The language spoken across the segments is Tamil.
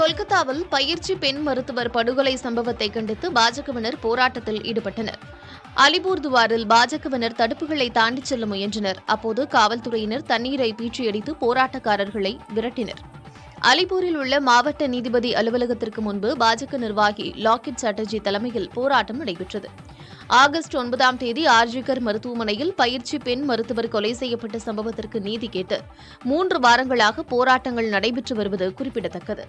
கொல்கத்தாவில் பயிற்சி பெண் மருத்துவர் படுகொலை சம்பவத்தை கண்டித்து பாஜகவினர் போராட்டத்தில் ஈடுபட்டனர். அலிபூர்துவாரில் பாஜகவினர் தடுப்புகளை தாண்டிச் செல்ல முயன்றனர். அப்போது காவல்துறையினர் தண்ணீரை பீச்சியடித்து போராட்டக்காரர்களை விரட்டினர். அலிபூரில் உள்ள மாவட்ட நீதிபதி அலுவலகத்திற்கு முன்பு பாஜக நிர்வாகி லாக்கெட் சாட்டர்ஜி தலைமையில் போராட்டம் நடைபெற்றது. ஆகஸ்ட் 9ஆம் தேதி ஆர்ஜிகர் மருத்துவமனையில் பயிற்சி பெண் மருத்துவர் கொலை செய்யப்பட்ட சம்பவத்திற்கு நீதி கேட்டு 3 வாரங்களாக போராட்டங்கள் நடைபெற்று வருவது குறிப்பிடத்தக்கது.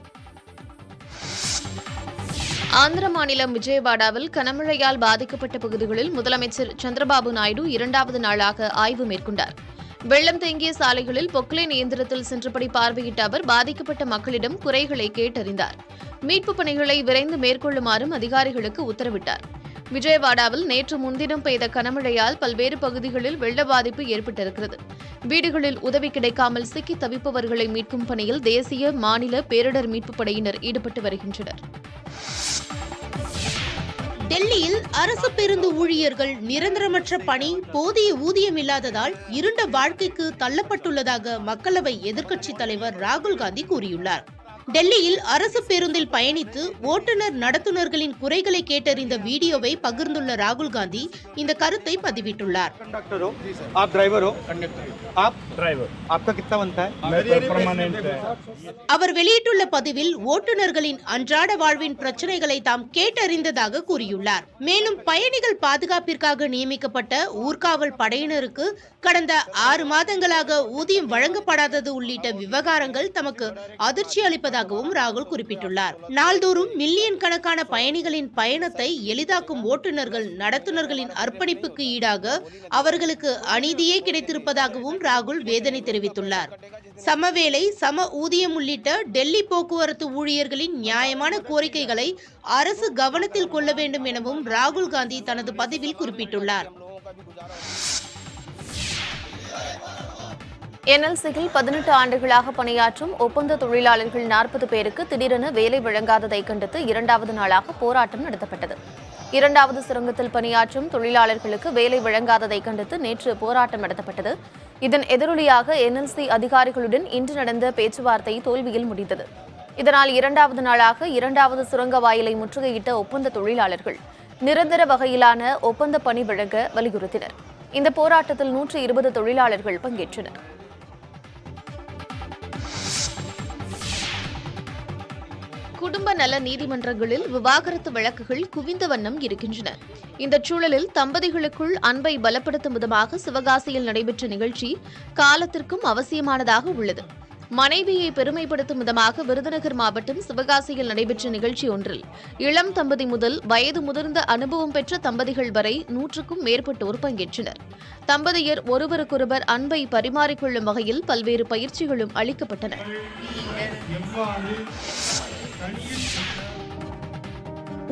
ஆந்திர மாநிலம் விஜயவாடாவில் கனமழையால் பாதிக்கப்பட்ட பகுதிகளில் முதலமைச்சர் சந்திரபாபு நாயுடு 2வது நாளாக ஆய்வு மேற்கொண்டார். வெள்ளம் தேங்கிய சாலைகளில் பொக்லைன் இயந்திரத்தில் சென்றபடி பார்வையிட்ட அவர் பாதிக்கப்பட்ட மக்களிடம் குறைகளை கேட்டறிந்தார். மீட்புப் பணிகளை விரைந்து மேற்கொள்ளுமாறும் அதிகாரிகளுக்கு உத்தரவிட்டார். விஜயவாடாவில் நேற்று முன்தினம் பெய்த கனமழையால் பல்வேறு பகுதிகளில் வெள்ள பாதிப்பு ஏற்பட்டிருக்கிறது. வீடுகளில் உதவி கிடைக்காமல் சிக்கி தவிப்பவர்களை மீட்கும் பணியில் தேசிய, மாநில பேரிடர் மீட்புப் படையினர் ஈடுபட்டு வருகின்றனர். டெல்லியில் அரசு பேருந்து ஊழியர்கள் நிரந்தரமற்ற பணி, போதிய ஊதியம் இல்லாததால் இருண்ட வாழ்க்கைக்கு தள்ளப்பட்டுள்ளதாக மக்களவை எதிர்க்கட்சித் தலைவர் ராகுல் காந்தி கூறியுள்ளார். டெல்லியில் அரசு பேருந்தில் பயணித்து ஓட்டுநர் நடத்துனர்களின் குறைகளை கேட்டறிந்த வீடியோவை பகிர்ந்துள்ள ராகுல் காந்தி இந்த கருத்தை பதிவிட்டுள்ளார். அவர் வெளியிட்டுள்ள பதிவில் ஓட்டுநர்களின் அன்றாட வாழ்வின் பிரச்சனைகளை தாம் கேட்டறிந்ததாக கூறியுள்ளார். மேலும் பயணிகள் பாதுகாப்பிற்காக நியமிக்கப்பட்ட ஊர்காவல் படையினருக்கு கடந்த 6 மாதங்களாக ஊதியம் வழங்கப்படாதது உள்ளிட்ட விவகாரங்கள் தமக்கு அதிர்ச்சி அளிப்பதாகவும் ராகுல் குறிப்பிட்டுள்ளார். நாள்தோறும் மில்லியன் கணக்கான பயணிகளின் பயணத்தை எளிதாக்கும் ஓட்டுநர்கள் நடத்துனர்களின் அர்ப்பணிப்புக்கு ஈடாக அவர்களுக்கு அநீதியே கிடைத்திருப்பதாகவும் ராகுல் வேதனை தெரிவித்துள்ளார். சமவேளை, சம ஊதியம் உள்ளிட்ட டெல்லி போக்குவரத்து ஊழியர்களின் நியாயமான கோரிக்கைகளை அரசு கவனத்தில் கொள்ள வேண்டும் எனவும் ராகுல் காந்தி தனது பதிவில் குறிப்பிட்டுள்ளார். NLCயில் 18 ஆண்டுகளாக பணியாற்றும் ஒப்பந்த தொழிலாளர்கள் 40 பேருக்கு திடீரென வேலை வழங்காததை கண்டித்து 2வது நாளாக போராட்டம் நடத்தப்பட்டது. 2வது சுரங்கத்தில் பணியாற்றும் தொழிலாளர்களுக்கு வேலை வழங்காததை கண்டித்து நேற்று போராட்டம் நடத்தப்பட்டது. இதன் எதிரொலியாக NLC அதிகாரிகளுடன் இன்று நடந்த பேச்சுவார்த்தை தோல்வியில் முடிந்தது. இதனால் 2வது நாளாக 2வது சுரங்க வாயிலை முற்றுகையிட்ட ஒப்பந்த தொழிலாளர்கள் நிரந்தர வகையிலான ஒப்பந்த பணி வழங்க வலியுறுத்தினர். இந்த போராட்டத்தில் 120 தொழிலாளர்கள் பங்கேற்றனர். குடும்ப நல நீதிமன்றங்களில் விவாகரத்து வழக்குகள் குவிந்த வண்ணம் இருக்கின்றன. இந்த சூழலில் தம்பதிகளுக்குள் அன்பை பலப்படுத்தும் விதமாக சிவகாசியில் நடைபெற்ற நிகழ்ச்சி காலத்திற்கும் அவசியமானதாக உள்ளது. மனைவியை பெருமைப்படுத்தும் விதமாக விருதுநகர் மாவட்டம் சிவகாசியில் நடைபெற்ற நிகழ்ச்சி ஒன்றில் இளம் தம்பதி முதல் வயது முதிர்ந்த அனுபவம் பெற்ற தம்பதிகள் வரை 100க்கும் மேற்பட்டோர் பங்கேற்றனர். தம்பதியர் ஒருவருக்கொருவர் அன்பை பரிமாறிக்கொள்ளும் வகையில் பல்வேறு பயிற்சிகளும் அளிக்கப்பட்டன.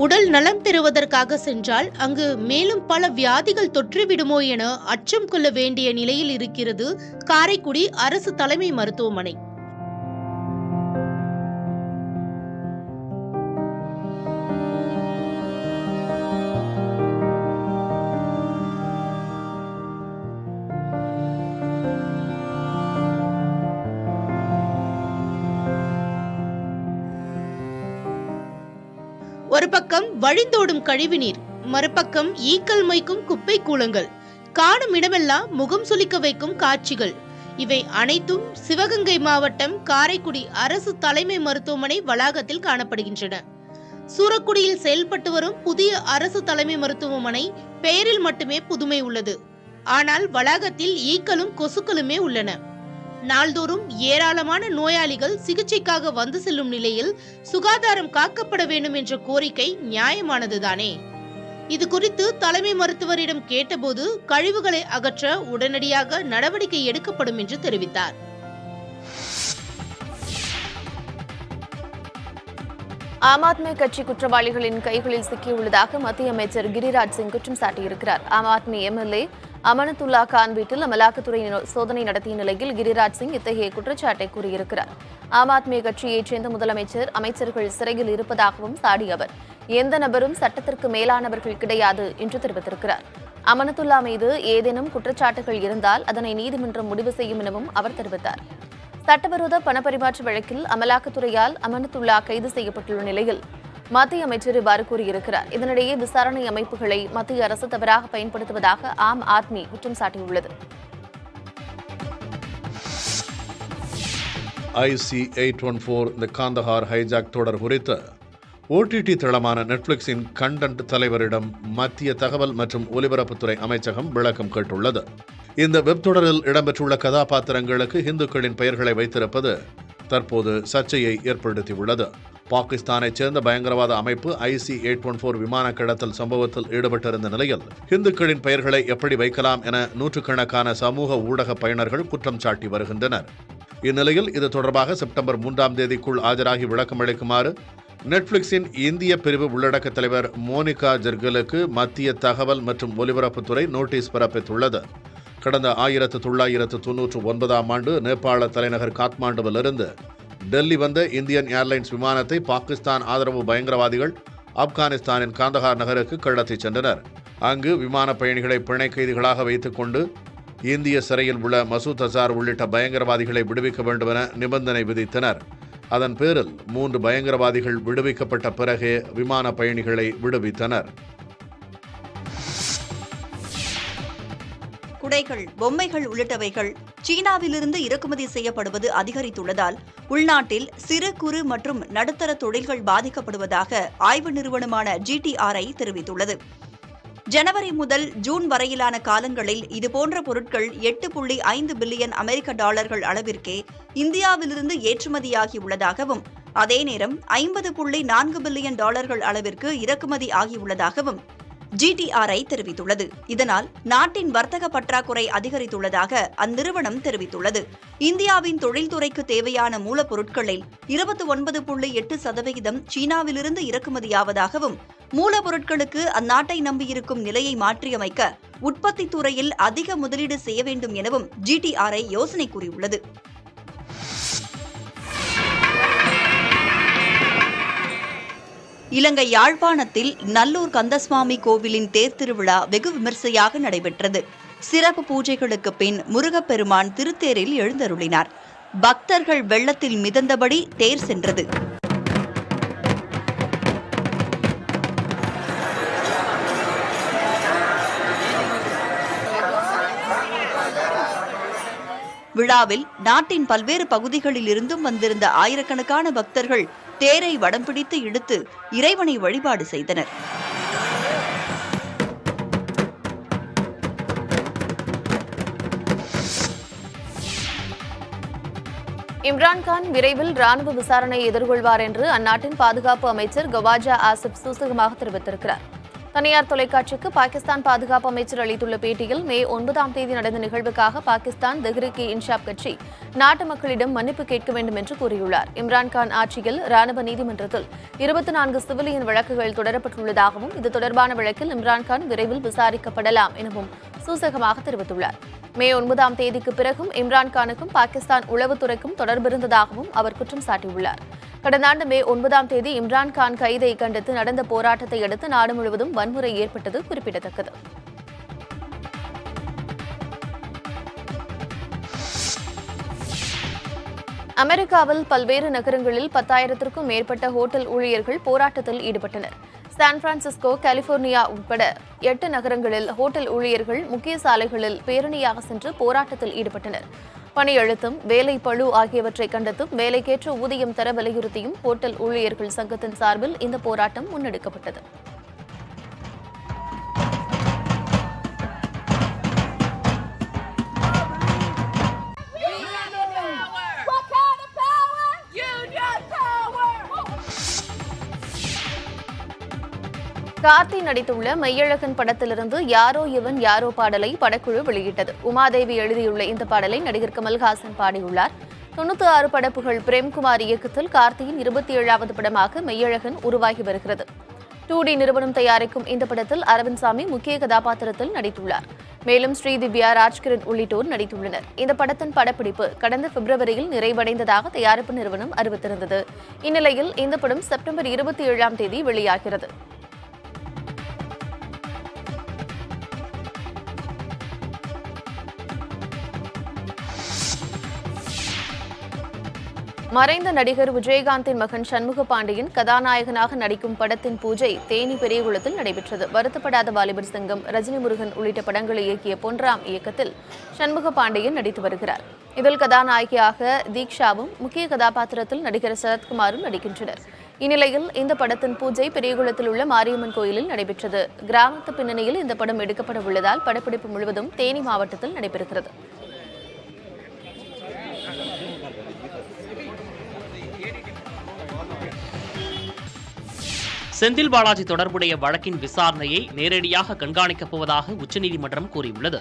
உடல் நலம் பெறுவதற்காக சென்றால் அங்கு மேலும் பல வியாதிகள் தொற்றிவிடுமோ என அச்சம் கொள்ள வேண்டிய நிலையில் இருக்கிறது காரைக்குடி அரசு தலைமை மருத்துவமனை. ஒரு பக்கம் வழிந்தோடும் கழிவுநீர், மறுபக்கம் ஈக்கள் மொய்க்கும் குப்பை கூளங்கள், காணும் இடமெல்லாம் முகம் சுளிக்க வைக்கும் காட்சிகள், இவை அனைத்தும் சிவகங்கை மாவட்டம் காரைக்குடி அரசு தலைமை மருத்துவமனை வளாகத்தில் காணப்படுகின்றன. சூரக்குடியில் செயல்பட்டு வரும் புதிய அரசு தலைமை மருத்துவமனை பெயரில் மட்டுமே புதுமை உள்ளது. ஆனால் வளாகத்தில் ஈக்களும் கொசுக்களுமே உள்ளன. நாள்தோறும் ஏராளமான நோயாளிகள் சிகிச்சைக்காக வந்து செல்லும் நிலையில் சுகாதாரம் காக்கப்பட வேண்டும் என்ற கோரிக்கை நியாயமானதுதானே? இது குறித்து தலைமை மருத்துவரிடம் கேட்டபோது கழிவுகளை அகற்ற உடனடியாக நடவடிக்கை எடுக்கப்படும் என்று தெரிவித்தார். ஆம் ஆத்மி கட்சி குற்றவாளிகளின் கைகளில் சிக்கியுள்ளதாக மத்திய அமைச்சர் கிரிராஜ் சிங் குற்றம் சாட்டியிருக்கிறார். ஆம் ஆத்மி MLA அமனத்துல்லா கான் வீட்டில் அமலாக்கத்துறை சோதனை நடத்திய நிலையில் கிரிராஜ் சிங் இத்தகைய குற்றச்சாட்டை கூறியிருக்கிறார். ஆம் ஆத்மி கட்சியைச் சேர்ந்த முதலமைச்சர், அமைச்சர்கள் சிறையில் இருப்பதாகவும் சாடிய அவர் எந்த நபரும் சட்டத்திற்கு மேலானவர்கள் கிடையாது என்று தெரிவித்திருக்கிறார். அமனத்துல்லா மீது ஏதேனும் குற்றச்சாட்டுகள் இருந்தால் அதனை நீதிமன்றம் முடிவு செய்யும் எனவும் அவர் தெரிவித்தார். சட்டவிரோத பணப்பரிமாற்ற வழக்கில் அமலாக்கத்துறையால் அமனத்துல்லா கைது செய்யப்பட்டுள்ள நிலையில் மத்திய அமைச்சர் இவ்வாறு கூறியிருக்கிறார். இதனிடையே விசாரணை அமைப்புகளை மத்திய அரசு தவறாக பயன்படுத்துவதாக ஆம் ஆத்மி குற்றம் சாட்டியுள்ளது. IC-814 இந்த காந்தஹார் ஹைஜாக் தொடர் குறித்து OTT தளமான நெட்ஃபிளிக்ஸின் கண்டென்ட் தலைவரிடம் மத்திய தகவல் மற்றும் ஒலிபரப்புத்துறை அமைச்சகம் விளக்கம் கேட்டுள்ளது. இந்த வெப் தொடரில் இடம்பெற்றுள்ள கதாபாத்திரங்களுக்கு இந்துக்களின் பெயர்களை வைத்திருப்பது தற்போது சர்ச்சையை ஏற்படுத்தியுள்ளது. பாகிஸ்தானைச் சேர்ந்த பயங்கரவாத அமைப்பு IC-814 விமான கடத்தல் சம்பவத்தில் ஈடுபட்டிருந்த நிலையில் இந்துக்களின் பெயர்களை எப்படி வைக்கலாம் என நூற்றுக்கணக்கான சமூக ஊடக பயனர்கள் குற்றம் சாட்டி வருகின்றனர். இந்நிலையில் இது தொடர்பாக செப்டம்பர் 3ஆம் தேதிக்குள் ஆஜராகி விளக்கம் அளிக்குமாறு நெட்ஃபிளிக்ஸின் இந்திய பிரிவு உள்ளடக்க தலைவர் மோனிகா ஜெர்கலுக்கு மத்திய தகவல் மற்றும் ஒலிபரப்புத்துறை நோட்டீஸ் பிறப்பித்துள்ளது. கடந்த 1999ஆம் ஆண்டு நேபாள தலைநகர் காத்மாண்டுவிலிருந்து டெல்லி வந்த இந்தியன் ஏர்லைன்ஸ் விமானத்தை பாகிஸ்தான் ஆதரவு பயங்கரவாதிகள் ஆப்கானிஸ்தானின் காந்தஹார் நகருக்கு கடத்திச் சென்றனர். அங்கு விமான பயணிகளை பிணை கைதிகளாக வைத்துக் கொண்டு இந்திய சிறையில் உள்ள மசூத் அசார் உள்ளிட்ட பயங்கரவாதிகளை விடுவிக்க வேண்டும் என நிபந்தனை விதித்தனர். அதன் பேரில் 3 பயங்கரவாதிகள் விடுவிக்கப்பட்ட பிறகே விமான பயணிகளை விடுவித்தனர். குடைகள், பொம்மைகள் உள்ளிட்டவைகள் சீனாவிலிருந்து இறக்குமதி செய்யப்படுவது அதிகரித்துள்ளதால் உள்நாட்டில் சிறு குறு மற்றும் நடுத்தர தொழில்கள் பாதிக்கப்படுவதாக ஆய்வு நிறுவனமான GTRI தெரிவித்துள்ளது. ஜனவரி முதல் ஜூன் வரையிலான காலங்களில் இதுபோன்ற பொருட்கள் 8.5 பில்லியன் அமெரிக்க டாலர்கள் அளவிற்கே இந்தியாவிலிருந்து ஏற்றுமதியாகியுள்ளதாகவும் அதே நேரம் 50.4 பில்லியன் டாலர்கள் அளவிற்கு இறக்குமதி ஆகியுள்ளதாகவும் GTRI தெரிவித்துள்ளது. இதனால் நாட்டின் வர்த்தக பற்றாக்குறை அதிகரித்துள்ளதாக அந்நிறுவனம் தெரிவித்துள்ளது. இந்தியாவின் தொழில்துறைக்கு தேவையான மூலப்பொருட்களில் 29.8% சீனாவிலிருந்து இறக்குமதியாவதாகவும் மூலப்பொருட்களுக்கு அந்நாட்டை நம்பியிருக்கும் நிலையை மாற்றியமைக்க உற்பத்தி துறையில் அதிக முதலீடு செய்ய வேண்டும் எனவும் GTRI யோசனை கூறியுள்ளது. இலங்கை யாழ்ப்பாணத்தில் நல்லூர் கந்தசுவாமி கோவிலின் தேர் திருவிழா வெகு விமர்சையாக நடைபெற்றது. சிறப்பு பூஜைகளுக்கு பின் முருகப்பெருமான் திருத்தேரில் எழுந்தருளினார். பக்தர்கள் வெள்ளத்தில் மிதந்தபடி தேர் சென்றது. விழாவில் நாட்டின் பல்வேறு பகுதிகளில் இருந்தும் வந்திருந்த ஆயிரக்கணக்கான பக்தர்கள் தேரை வடம் பிடித்து இழுத்து இறைவனை வழிபாடு செய்தனர். இம்ரான்கான் விரைவில் ராணுவ விசாரணை எதிர்கொள்வார் என்று அந்நாட்டின் பாதுகாப்பு அமைச்சர் கவாஜா ஆசிப் சூசகமாக தெரிவித்திருக்கிறார். தனியார் தொலைக்காட்சிக்கு பாகிஸ்தான் பாதுகாப்பு அமைச்சர் அளித்துள்ள பேட்டியில் மே 9ஆம் தேதி நடந்த நிகழ்வுக்காக பாகிஸ்தான் தெஹ்ரிக்-இ-இன்சாப் கட்சி நாட்டு மக்களிடம் மன்னிப்பு கேட்க வேண்டும் என்று கூறியுள்ளார். இம்ரான்கான் ஆட்சியில் ராணுவ நீதிமன்றத்தில் 24 சிவிலியன் வழக்குகள் தொடரப்பட்டுள்ளதாகவும் இது தொடர்பான வழக்கில் இம்ரான்கான் விரைவில் விசாரிக்கப்படலாம் எனவும் சூசகமாக தெரிவித்துள்ளார். மே 9ஆம் தேதிக்கு பிறகும் இம்ரான்கானுக்கும் பாகிஸ்தான் உளவுத்துறைக்கும் தொடர்பிருந்ததாகவும் அவர் குற்றம் சாட்டியுள்ளார். கடந்த ஆண்டு மே 9ஆம் தேதி இம்ரான்கான் கைதை கண்டித்து நடந்த போராட்டத்தை அடுத்து நாடு முழுவதும் வன்முறை ஏற்பட்டது குறிப்பிடத்தக்கது. அமெரிக்காவில் பல்வேறு நகரங்களில் 10,000க்கும் மேற்பட்ட ஹோட்டல் ஊழியர்கள் போராட்டத்தில் ஈடுபட்டனர். சான் பிரான்சிஸ்கோ, கலிபோர்னியா உட்பட 8 நகரங்களில் ஹோட்டல் ஊழியர்கள் முக்கிய சாலைகளில் பேரணியாக சென்று போராட்டத்தில் ஈடுபட்டனர். பணி அழுத்தம், வேலை பளு ஆகியவற்றை கண்டித்தும் வேலைக்கேற்ற ஊதியம் தர வலியுறுத்தியும் ஹோட்டல் ஊழியர்கள் சங்கத்தின் சார்பில் இந்த போராட்டம் முன்னெடுக்கப்பட்டது. கார்த்தி நடித்துள்ள மெய்யழகன் படத்திலிருந்து யாரோ இவன் யாரோ பாடலை படக்குழு வெளியிட்டது. உமாதேவி எழுதியுள்ள இந்த பாடலை நடிகர் கமல்ஹாசன் பாடியுள்ளார். 96 படைப்புகள் பிரேம்குமார் இயக்கத்தில் கார்த்தியின் 27வது படமாக மெய்யழகன் உருவாகி வருகிறது. 2D நிறுவனம் தயாரிக்கும் இந்த படத்தில் அரவிந்த் சாமி முக்கிய கதாபாத்திரத்தில் நடித்துள்ளார். மேலும் ஸ்ரீதிவ்யா, ராஜ்கிரண் உள்ளிட்டோர் நடித்துள்ளனர். இந்த படத்தின் படப்பிடிப்பு கடந்த பிப்ரவரியில் நிறைவடைந்ததாக தயாரிப்பு நிறுவனம் அறிவித்திருந்தது. இந்நிலையில் இந்த படம் செப்டம்பர் 27ஆம் தேதி வெளியாகிறது. மறைந்த நடிகர் விஜயகாந்தின் மகன் சண்முக பாண்டியன் கதாநாயகனாக நடிக்கும் படத்தின் பூஜை தேனி பெரியகுளத்தில் நடைபெற்றது. வருத்தப்படாத வாலிபர் சங்கம், ரஜினி முருகன் உள்ளிட்ட படங்களை இயக்கிய பொன்ராம் இயக்கத்தில் சண்முக பாண்டியன் நடித்து வருகிறார். இதில் கதாநாயகியாக தீக்ஷாவும், முக்கிய கதாபாத்திரத்தில் நடிகர் சரத்குமாரும் நடிக்கின்றனர். இந்நிலையில் இந்த படத்தின் பூஜை பெரியகுளத்தில் உள்ள மாரியம்மன் கோயிலில் நடைபெற்றது. கிராமத்து பின்னணியில் இந்த படம் எடுக்கப்பட உள்ளதால் படப்பிடிப்பு முழுவதும் தேனி மாவட்டத்தில் நடைபெறுகிறது. செந்தில் பாலாஜி தொடர்புடைய வழக்கின் விசாரணையை நேரடியாக கண்காணிக்கப் போவதாக உச்சநீதிமன்றம் கூறியுள்ளது.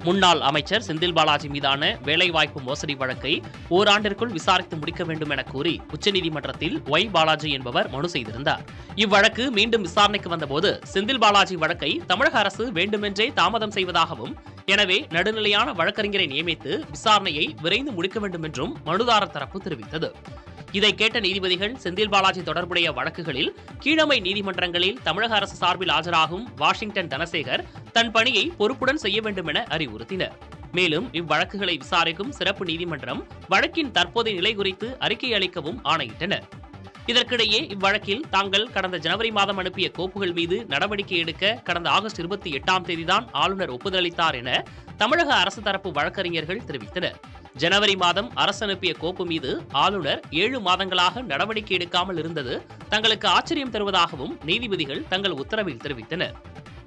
முன்னாள் அமைச்சர் செந்தில் பாலாஜி மீதான வேலைவாய்ப்பு மோசடி வழக்கை ஓராண்டிற்குள் விசாரித்து முடிக்க வேண்டும் என கூறி உச்சநீதிமன்றத்தில் ஒய் பாலாஜி என்பவர் மனு செய்திருந்தார். இவ்வழக்கு மீண்டும் விசாரணைக்கு வந்தபோது செந்தில் பாலாஜி வழக்கை தமிழக அரசு வேண்டுமென்றே தாமதம் செய்வதாகவும், எனவே நடுநிலையான வழக்கறிஞரை நியமித்து விசாரணையை விரைந்து முடிக்க வேண்டும் என்றும் மனுதாரர் தரப்பு தெரிவித்தது. இதை கேட்ட நீதிபதிகள் செந்தில் பாலாஜி தொடர்புடைய வழக்குகளில் கீழமை நீதிமன்றங்களில் தமிழக அரசு சார்பில் ஆஜராகும் வாஷிங்டன் தனசேகர் தன் பணியை பொறுப்புடன் செய்ய வேண்டும் என அறிவுறுத்தினர். மேலும் இவ்வழக்குகளை விசாரிக்கும் சிறப்பு நீதிமன்றம் வழக்கின் தற்போதைய நிலை குறித்து அறிக்கை அளிக்கவும் ஆணையிட்டனர். இதற்கிடையே இவ்வழக்கில் தாங்கள் கடந்த ஜனவரி மாதம் அனுப்பிய கோப்புகள் மீது நடவடிக்கை எடுக்க கடந்த ஆகஸ்ட் 28ஆம் தேதிதான் ஆளுநர் ஒப்புதல் அளித்தார் என தமிழக அரசு தரப்பு வழக்கறிஞர்கள் தெரிவித்தனர். ஜனவரி மாதம் அரசு அனுப்பிய கோப்பு மீது ஆளுநர் 7 மாதங்களாக நடவடிக்கை எடுக்காமல் இருந்தது தங்களுக்கு ஆச்சரியம் தருவதாகவும் நீதிபதிகள் தங்கள் உத்தரவில் தெரிவித்தனர்.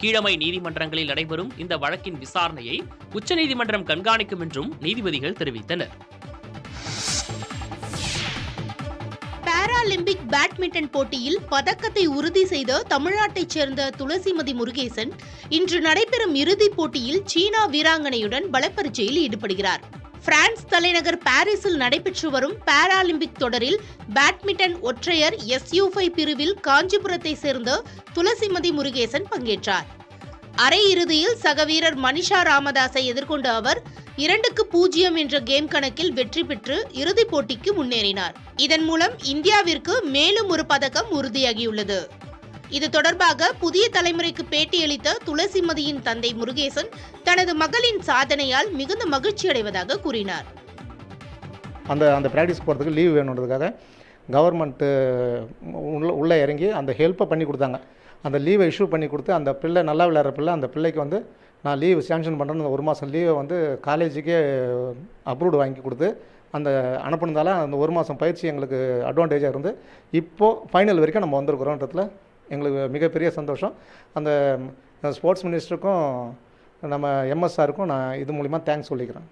கீழமை நீதிமன்றங்களில் நடைபெறும் இந்த வழக்கின் விசாரணையை உச்சநீதிமன்றம் கண்காணிக்கும் என்றும் நீதிபதிகள் தெரிவித்தனர். பாராலிம்பிக் பேட்மிண்டன் போட்டியில் பதக்கத்தை உறுதி செய்த தமிழ்நாட்டைச் சேர்ந்த துளசிமதி முருகேசன் இன்று நடைபெறும் இறுதிப் போட்டியில் சீனா வீராங்கனையுடன் பலப்பரீட்சையில் ஈடுபடுகிறார். பிரான்ஸ் தலைநகர் பாரிஸில் நடைபெற்று வரும் பாராலிம்பிக் தொடரில் பேட்மிண்டன் ஒற்றையர் SU5 பிரிவில் காஞ்சிபுரத்தை சேர்ந்த துளசிமதி முருகேசன் பங்கேற்றார். அரையிறுதியில் சக வீரர் மனிஷா ராமதாஸை எதிர்கொண்ட அவர் 2-0 என்ற கேம் கணக்கில் வெற்றி பெற்று இறுதிப் போட்டிக்கு முன்னேறினார். இதன் மூலம் இந்தியாவிற்கு மேலும் ஒரு பதக்கம் உறுதியாகியுள்ளது. இது தொடர்பாக புதிய தலைமுறைக்கு பேட்டியளித்த துளசிமதியின் தந்தை முருகேசன் தனது மகளின் சாதனையால் மிகுந்த மகிழ்ச்சி அடைவதாக கூறினார். அந்த பிராக்டிஸ் போகிறதுக்கு லீவ் வேணுன்றதுக்காக கவர்மெண்ட்டு உள்ளே இறங்கி அந்த ஹெல்ப்பை பண்ணி கொடுத்தாங்க. அந்த லீவை இஷ்யூ பண்ணி கொடுத்து அந்த பிள்ளை நல்லா விளையாடுற பிள்ளை, அந்த பிள்ளைக்கு வந்து நான் லீவ் சேங்ஷன் பண்ணுறேன்னு அந்த 1 மாதம் லீவை வந்து காலேஜுக்கே அப்ரூவ்டு வாங்கி கொடுத்து அந்த அனுப்புனதால அந்த 1 மாதம் பயிற்சி எங்களுக்கு அட்வான்டேஜாக இருந்து இப்போது ஃபைனல் வரைக்கும் நம்ம வந்திருக்கிறோன்றதுல எங்களுக்கு மிகப்பெரிய சந்தோஷம். அந்த ஸ்போர்ட்ஸ் மினிஸ்டருக்கும் நம்ம MSஆருக்கும் நான் இது மூலிமா தேங்க்ஸ் சொல்லிக்கிறேன்.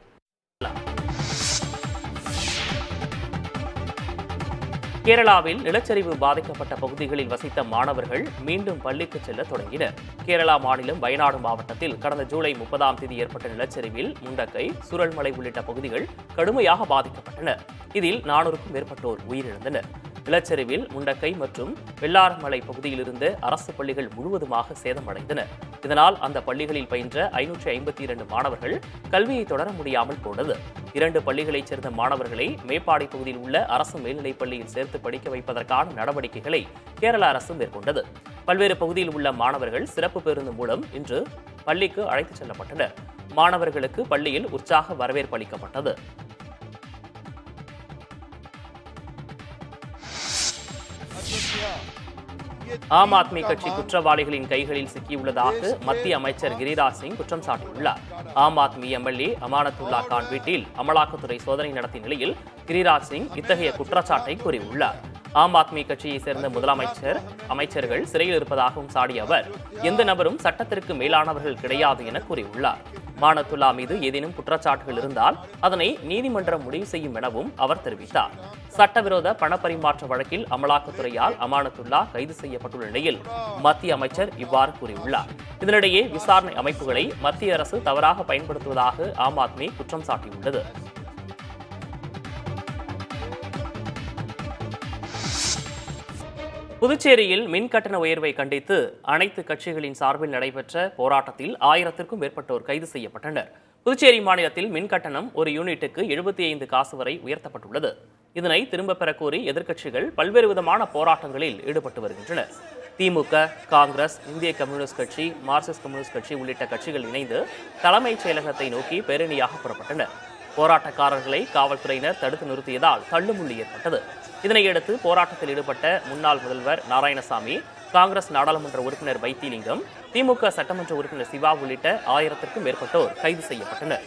கேரளாவில் நிலச்சரிவு பாதிக்கப்பட்ட பகுதிகளில் வசித்த மாணவர்கள் மீண்டும் பள்ளிக்கு செல்ல தொடங்கினர். கேரளா மாநிலம் வயநாடு மாவட்டத்தில் கடந்த ஜூலை 30ஆம் தேதி ஏற்பட்ட நிலச்சரிவில் முண்டக்கை, சுரல்மலை உள்ளிட்ட பகுதிகள் கடுமையாக பாதிக்கப்பட்டன. இதில் 400க்கும் மேற்பட்டோர் உயிரிழந்தனர். நிலச்சரிவில் முண்டக்கை மற்றும் வெள்ளாரமலை பகுதியில் இருந்த அரசு பள்ளிகள் முழுவதுமாக சேதமடைந்தன. இதனால் அந்த பள்ளிகளில் பயின்ற 552 மாணவர்கள் கல்வியை தொடர முடியாமல் போனது. 2 பள்ளிகளைச் சேர்ந்த மாணவர்களை மேப்பாடி பகுதியில் உள்ள அரசு மேல்நிலைப் பள்ளியில் சேர்த்து படிக்க வைப்பதற்கான நடவடிக்கைகளை கேரள அரசு மேற்கொண்டது. பல்வேறு பகுதியில் உள்ள மாணவர்கள் சிறப்பு பேருந்து மூலம் இன்று பள்ளிக்கு அழைத்துச் செல்லப்பட்டனர். மாணவர்களுக்கு பள்ளியில் உற்சாக வரவேற்பு அளிக்கப்பட்டது. ஆம் ஆத்மி கட்சி குற்றவாளிகளின் கைகளில் சிக்கியுள்ளதாக மத்திய அமைச்சர் கிரிராஜ் சிங் குற்றம் சாட்டியுள்ளார். ஆம் ஆத்மி MLA அமானத்துல்லா கான் வீட்டில் அமலாக்கத்துறை சோதனை நடத்திய நிலையில் கிரிராஜ் சிங் இத்தகைய குற்றச்சாட்டை கூறியுள்ளார். ஆம் ஆத்மி கட்சியை சேர்ந்த அமைச்சர்கள் சிறையில் இருப்பதாகவும் சாடிய அவர் எந்த நபரும் சட்டத்திற்கு மேலானவர்கள் கிடையாது என கூறியுள்ளார். அமானத்துல்லா மீது ஏதேனும் குற்றச்சாட்டுகள் இருந்தால் அதனை நீதிமன்றம் முடிவு செய்யும் எனவும் அவர் தெரிவித்தார். சட்டவிரோத பணப்பரிமாற்ற வழக்கில் அமலாக்கத்துறையால் அமானத்துல்லா கைது செய்யப்பட்டுள்ள நிலையில் மத்திய அமைச்சர் இவ்வாறு கூறியுள்ளார். இதனிடையே விசாரணை அமைப்புகளை மத்திய அரசு தவறாக பயன்படுத்துவதாக ஆம் ஆத்மி குற்றம் சாட்டியுள்ளது. புதுச்சேரியில் மின் கட்டண உயர்வை கண்டித்து அனைத்து கட்சிகளின் சார்பில் நடைபெற்ற போராட்டத்தில் 1000க்கும் மேற்பட்டோர் கைது செய்யப்பட்டனர். புதுச்சேரி மாநிலத்தில் மின் கட்டணம் ஒரு யூனிட்டுக்கு 75 காசு வரை உயர்த்தப்பட்டுள்ளது. இதனை திரும்பப் பெறக் கோரி எதிர்க்கட்சிகள் பல்வேறு விதமான போராட்டங்களில் ஈடுபட்டு வருகின்றனர். திமுக, காங்கிரஸ், இந்திய கம்யூனிஸ்ட் கட்சி, மார்க்சிஸ்ட் கம்யூனிஸ்ட் கட்சி உள்ளிட்ட கட்சிகள் இணைந்து தலைமைச் செயலகத்தை நோக்கி பேரணியாக புறப்பட்டனர். போராட்டக்காரர்களை காவல்துறையினர் தடுத்து நிறுத்தியதால் தள்ளுமுள்ளு ஏற்பட்டது. இதனையடுத்து போராட்டத்தில் ஈடுபட்ட முன்னாள் முதல்வர் நாராயணசாமி, காங்கிரஸ் நாடாளுமன்ற உறுப்பினர் வைத்திலிங்கம், திமுக சட்டமன்ற உறுப்பினர் சிவா உள்ளிட்ட 1000க்கும் மேற்பட்டோர் கைது செய்யப்பட்டனர்.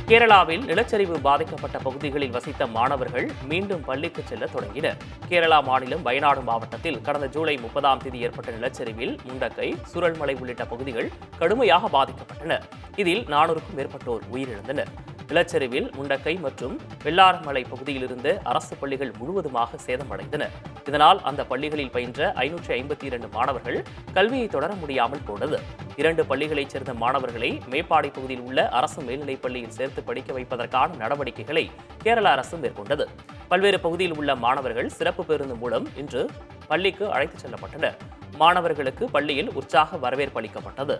கேரளாவில் நிலச்சரிவு பாதிக்கப்பட்ட பகுதிகளில் வசித்த மாணவர்கள் மீண்டும் பள்ளிக்கு செல்ல தொடங்கினர். கேரளா மாநிலம் வயநாடு மாவட்டத்தில் கடந்த ஜூலை 30ஆம் தேதி ஏற்பட்ட நிலச்சரிவில் முண்டக்கை, சுரல்மலை உள்ளிட்ட பகுதிகள் கடுமையாக பாதிக்கப்பட்டன. இதில் 400க்கும் மேற்பட்டோர் உயிரிழந்தனர். நிலச்சரிவில் முண்டக்கை மற்றும் வெள்ளாரமலை பகுதியில் இருந்த அரசு பள்ளிகள் முழுவதுமாக சேதமடைந்தன. இதனால் அந்த பள்ளிகளில் பயின்ற 552 மாணவர்கள் கல்வியை தொடர முடியாமல் போனது. 2 பள்ளிகளைச் சேர்ந்த மாணவர்களை மேப்பாடி பகுதியில் உள்ள அரசு மேல்நிலைப் பள்ளியில் சேர்த்து படிக்க வைப்பதற்கான நடவடிக்கைகளை கேரள அரசு மேற்கொண்டது. பல்வேறு பகுதியில் உள்ள மாணவர்கள் சிறப்பு பேருந்து மூலம் இன்று பள்ளிக்கு அழைத்துச் செல்லப்பட்டனர். மாணவர்களுக்கு பள்ளியில் உற்சாக வரவேற்பு அளிக்கப்பட்டது.